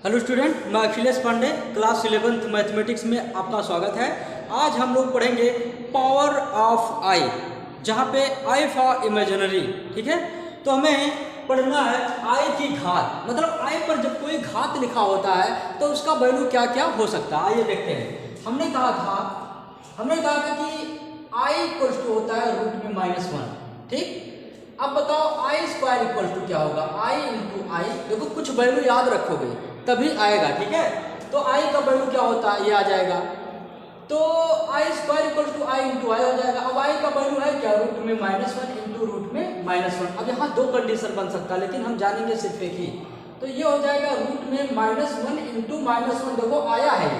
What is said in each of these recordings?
Hello student, मैं Akhilesh Pandey class 11th mathematics में आपका स्वागत है। आज हम लोग पढ़ेंगे पावर ऑफ आई, जहाँ पे आई फॉर इमेजिनरी। ठीक है, तो हमें पढ़ना है आई की घात, मतलब आई पर जब कोई घात लिखा होता है तो उसका वैल्यू क्या क्या हो सकता है। आइए देखते हैं। हमने कहा था कि आई इक्वल्स टू होता है रूट में -1। ठीक, अब बताओ आई स्क्वायर इक्वल टू क्या होगा, आई इंटू आई। देखो कुछ वैल्यू याद रखोगे तभी आएगा। ठीक है, तो आई का वैल्यू क्या होता है ये आ जाएगा, तो I square equal to I into I हो जाएगा। अब आई का वैल्यू है क्या, रूट में -1 इंटू रूट में -1। अब यहाँ दो कंडीशन बन सकता है, लेकिन हम जानेंगे सिर्फ एक ही। तो ये हो जाएगा रूट में -1 इंटू -1। देखो आया है ये,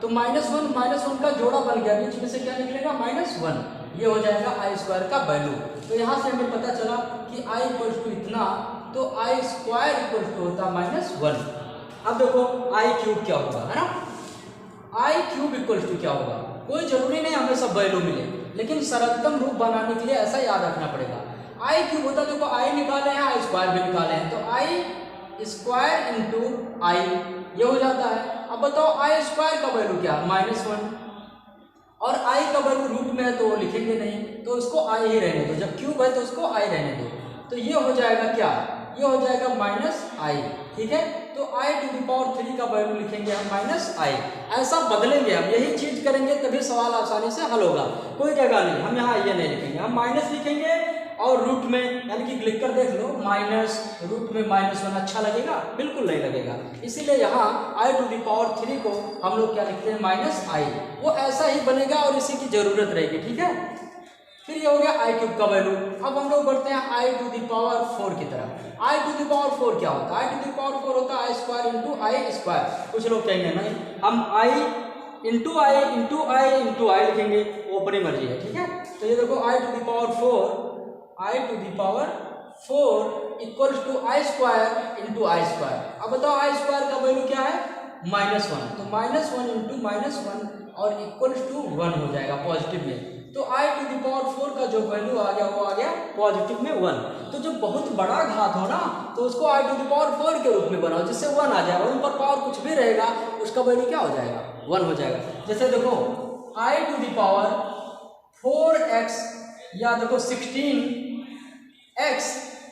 तो -1 का जोड़ा बन गया, बीच में से क्या निकलेगा -1। ये हो जाएगा आई स्क्वायर का वैल्यू। तो यहाँ से हमें पता चला कि आई इक्वल्स टू इतना, तो आई स्क्वायर इक्वल्स टू होता -1। अब देखो आई क्यूब क्या होगा, है ना। आई क्यूब इक्वल्स टू क्या होगा, कोई जरूरी नहीं हमें सब वैल्यू मिले, लेकिन सरलतम रूप बनाने के लिए ऐसा याद रखना पड़ेगा। आई क्यूब होता, देखो आई निकाले हैं, आई स्क्वायर भी निकाले हैं, तो आई स्क्वायर इंटू आई ये हो जाता है। अब बताओ आई स्क्वायर का वैल्यू क्या है, -1, और आई का वैल्यू रूट में है तो वो लिखेंगे नहीं, तो उसको आई ही रहने दो। जब क्यूब है तो उसको आई रहने दो। तो ये हो जाएगा क्या, ये हो जाएगा -i। ठीक है, तो i टू द पावर 3 का वैल्यू लिखेंगे हम -i। ऐसा बदलेंगे, हम यही चीज करेंगे तभी सवाल आसानी से हल होगा। कोई जगह नहीं, हम यहाँ ये नहीं लिखेंगे, हम माइनस लिखेंगे और रूट में, यानी कि लिख कर देख लो, माइनस रूट में -1 अच्छा लगेगा, बिल्कुल नहीं लगेगा। इसीलिए यहाँ i टू द पावर 3 को हम लोग क्या लिखते हैं, -i। वो ऐसा ही बनेगा और इसी की जरूरत रहेगी। ठीक है, फिर ये हो गया आई क्यूब का वैल्यू। अब हम लोग बढ़ते हैं आई टू द पावर 4 की तरफ। आई टू द पावर 4 क्या होता है, आई टू द पावर 4 होता है आई स्क्वायर इंटू आई स्क्वायर। कुछ लोग कहेंगे नहीं, हम आई इंटू आई इंटू आई इंटू आई लिखेंगे, वो अपनी मर्जी है। ठीक है, तो ये देखो I to the power 4 equals to I square into I square. अब बताओ आई स्क्वायर का वैल्यू क्या है, -1, तो -1 इंटू -1 और इक्वल्स टू 1 हो जाएगा पॉजिटिव में। तो आई टू द पावर 4 का जो वैल्यू आ गया वो आ गया पॉजिटिव में 1। तो जब बहुत बड़ा घात हो ना तो उसको आई टू द पावर 4 के रूप में बनाओ, जिससे 1 आ जाए। 1 पर पावर कुछ भी रहेगा उसका वैल्यू क्या हो जाएगा, 1 हो जाएगा। जैसे देखो I to the power 4x, या देखो 16x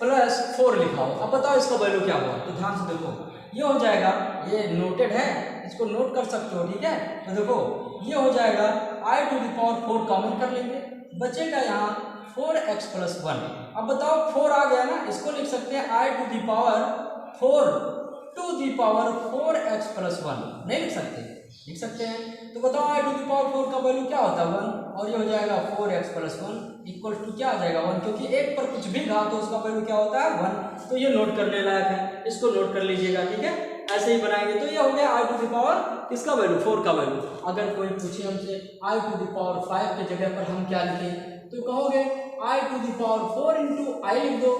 प्लस 4 लिखा हो। अब बताओ इसका वैल्यू क्या हुआ, तो ध्यान से देखो, ये हो जाएगा, ये नोटेड है, इसको नोट कर सकते हो। ठीक है, तो देखो ये हो जाएगा आई टू द पावर 4 कॉमन कर लेंगे, बचेगा यहाँ 4x प्लस 1। अब बताओ 4 आ गया ना, इसको लिख सकते हैं I to the power 4x plus 1। नहीं लिख सकते, लिख सकते हैं। तो बताओ आई टू द पावर 4 का वैल्यू क्या होता है, 1, और ये हो जाएगा 4x प्लस 1 इक्वल टू क्या आ जाएगा, 1, क्योंकि एक पर कुछ भी घात हो उसका वैल्यू क्या होता है, 1। तो ये नोट करने लायक है, इसको नोट कर लीजिएगा। ठीक है, ऐसे ही बनाएंगे। तो ये हो गया आई टू द पावर किसका वैल्यू, 4 का वैल्यू। अगर कोई पूछे हमसे आई टू द पावर 5 के जगह पर हम क्या लिखें, तो कहोगे आई टू द पावर 4 इंटू आई लिख दो।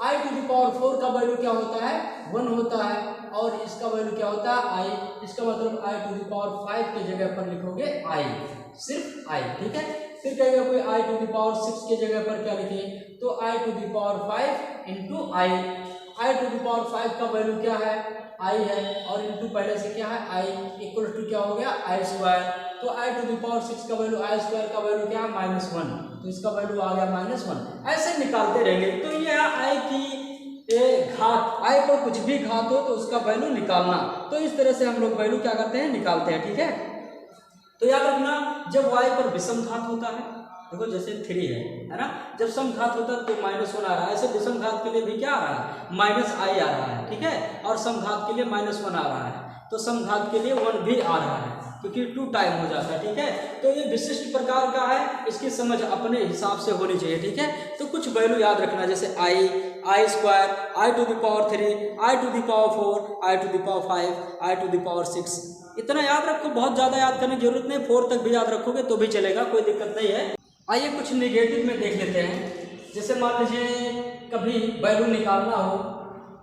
आई टू द पावर 4 का वैल्यू क्या होता है, 1 होता है, और इसका वैल्यू क्या होता है, आई। इसका मतलब आई टू द पावर 5 के जगह पर लिखोगे आई, सिर्फ आई। ठीक है, फिर कहेगा कोई आई टू द पावर 6 के जगह पर क्या लिखें, तो I to the power 5 into I. I to the power 5 का वैल्यू क्या है, आई है, और इंटू पहले से क्या है आई, इक्वल टू क्या हो गया आई स्क्वायर। तो आई टू द पावर 6 का वैल्यू, आई स्क्वायर का वैल्यू क्या है, -1, तो इसका वैल्यू आ गया -1। ऐसे निकालते रहेंगे। तो ये आई की घात, आई पर कुछ भी घात हो तो उसका वैल्यू निकालना। तो इस तरह से हम लोग वैल्यू क्या करते हैं, निकालते हैं। ठीक है, तो याद रखना जब y पर विषम घात होता है, देखो जैसे 3 है ना, जब सम घात होता है तो -1 आ रहा है। ऐसे विषम घात के लिए भी क्या आ रहा है, -i आ रहा है। ठीक है, और सम घात के लिए -1 आ रहा है, तो सम घात के लिए 1 भी आ रहा है, क्योंकि 2 टाइम हो जाता है। ठीक है, तो ये विशिष्ट प्रकार का है, इसकी समझ अपने हिसाब से होनी चाहिए। ठीक है, तो कुछ वैल्यू याद रखना, जैसे I square, I to the power 3, I to the power 4, I to the power 5, I to the power 6। इतना याद रखो, बहुत ज़्यादा याद करने की जरूरत नहीं, 4 तक भी याद रखोगे तो भी चलेगा, कोई दिक्कत नहीं है। आइए कुछ निगेटिव में देख लेते हैं। जैसे मान लीजिए कभी वैल्यू निकालना हो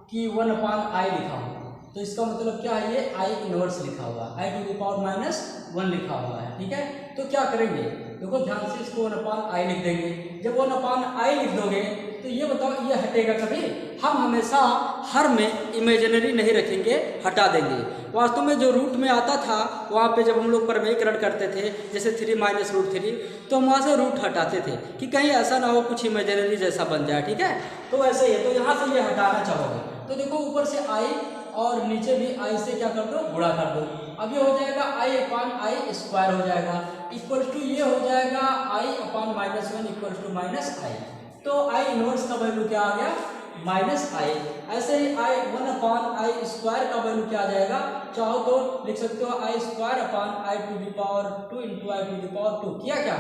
कि 1/i लिखा हो, तो इसका मतलब क्या है, ये आई इनवर्स लिखा हुआ है, आई टू द पावर -1 लिखा हुआ है। ठीक है, तो क्या करेंगे, देखो ध्यान से, इसको 1/i लिख देंगे। जब 1/i लिख दोगे तो तो ये बताओ ये हटेगा कभी? हम हमेशा हर में इमेजिनरी नहीं रखेंगे, हटा देंगे। वास्तव में जो रूट में आता था वहाँ पे जब हम लोग प्रमेयीकरण करते थे, जैसे 3 - √3, तो हम वहाँ से रूट हटाते थे कि कहीं ऐसा ना हो कुछ इमेजिनरी जैसा बन जाए, ठीक है। तो ऐसे ही है, तो यहाँ से ये हटाना चाहोगे तो देखो ऊपर से आई और नीचे भी आई से क्या कर दो, गुणा कर दो। अब ये हो जाएगा i/i² हो जाएगा, इक्वल टू ये हो जाएगा i/-1 इक्वल टू -i। तो i इनवर्स का वैल्यू क्या आ गया, -i। ऐसे ही i/1/i² का वैल्यू क्या आ जाएगा, चाहो तो लिख सकते हो i² × i² किया क्या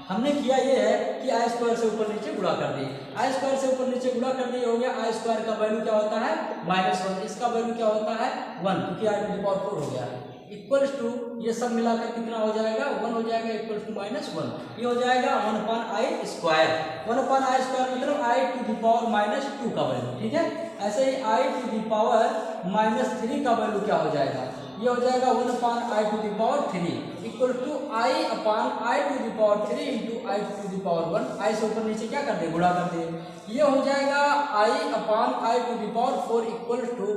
हमने किया ये है कि i² से ऊपर नीचे गुणा कर दिए, i² से ऊपर नीचे गुणा कर दिए, हो गया i² का वैल्यू क्या होता है -1, इसका वैल्यू क्या होता है 1, क्योंकि i⁴ हो गया, इक्वल्स टू ये सब मिलाकर कितना हो जाएगा 1 हो जाएगा, इक्वल्स टू -1, ये हो जाएगा 1/i²। 1/i² मतलब i⁻² का वैल्यू, ठीक है। ऐसे ही i⁻³ का वैल्यू क्या हो जाएगा, ये हो जाएगा 1/i⁻³ equal to i/i⁻³ into i⁴ आई से ऊपर नीचे क्या कर दे, गुणा कर दे। ये हो जाएगा i/i⁴ इक्वल टू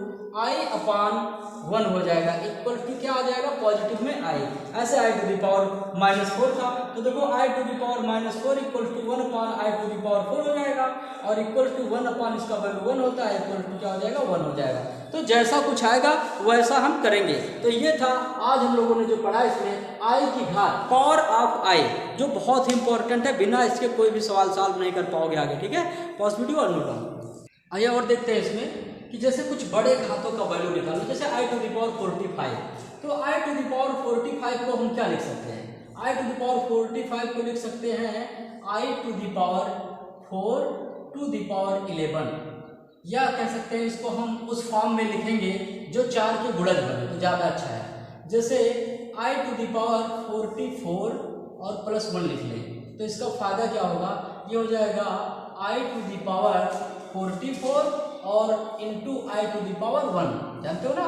i/1 हो जाएगा, इक्वल टू क्या आ जाएगा, पॉजिटिव में i। ऐसे i⁻⁻4 था, तो देखो i⁻⁻4 इक्वल टू 1/i⁴ हो जाएगा, और इक्वल टू 1 इसका वैल्यू 1 होता है, इक्वल टू क्या हो जाएगा 1 हो जाएगा। तो जैसा कुछ आएगा वैसा हम करेंगे। तो ये था आज हम लोगों ने जो पढ़ा, इसमें आई की घात, पावर ऑफ आई, जो बहुत ही इंपॉर्टेंट है, बिना इसके कोई भी सवाल सॉल्व नहीं कर पाओगे आगे, ठीक है। पॉज वीडियो और नोट डाउन। आइए और देखते हैं इसमें कि जैसे कुछ बड़े घातों का वैल्यू निकालो, जैसे i⁴45, तो i⁴45 को हम क्या लिख सकते हैं, i⁴45 को लिख सकते हैं i⁴11, या कह सकते हैं इसको हम उस फॉर्म में लिखेंगे जो 4 के गुणज बने तो ज़्यादा अच्छा है। जैसे i⁴44 और +1 लिख लें, तो इसका फायदा क्या होगा, ये हो जाएगा i⁴44 और इंटू i⁴1, जानते हो ना,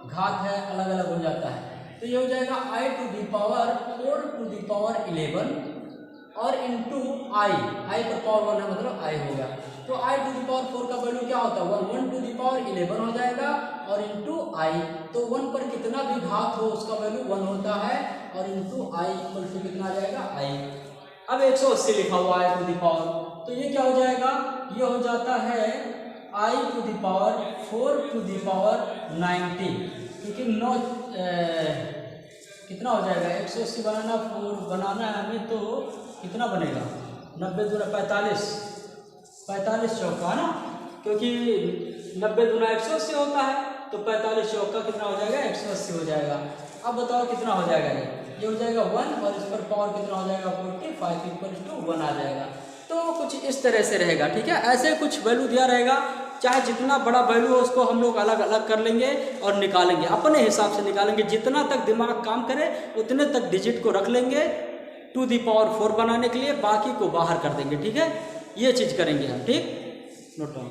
घात है अलग अलग हो जाता है, तो ये हो जाएगा i⁴411 और इंटू i पर पावर 1 है मतलब i हो गया, तो i⁴4 का वैल्यू क्या होता है 1 हो जाएगा, और इंटू i, तो 1 पर कितना भी घात हो उसका वैल्यू 1 होता है, और इंटू i इक्वल टू कितना आ जाएगा i। अब 180 लिखा हुआ i⁴, तो ये क्या हो जाएगा, ये हो जाता है i⁴90, क्योंकि 9 कितना हो जाएगा 180 बनाना है हमें, तो कितना बनेगा 90 दूना 45 चौका है ना, क्योंकि 90 दूना 180 होता है, तो 45 चौका कितना हो जाएगा 180 हो जाएगा। अब बताओ कितना हो जाएगा, ये हो जाएगा 1, और इस पर पावर कितना हो जाएगा 45 इक्वल टू 1 आ जाएगा। तो कुछ इस तरह से रहेगा, ठीक है। ऐसे कुछ वैल्यू दिया रहेगा, चाहे जितना बड़ा वैल्यू हो उसको हम लोग अलग अलग कर लेंगे और निकालेंगे, अपने हिसाब से निकालेंगे, जितना तक दिमाग काम करे उतने तक डिजिट को रख लेंगे 2⁴ बनाने के लिए, बाकी को बाहर कर देंगे, ठीक है। ये चीज़ करेंगे हम, ठीक, नोट डाउन।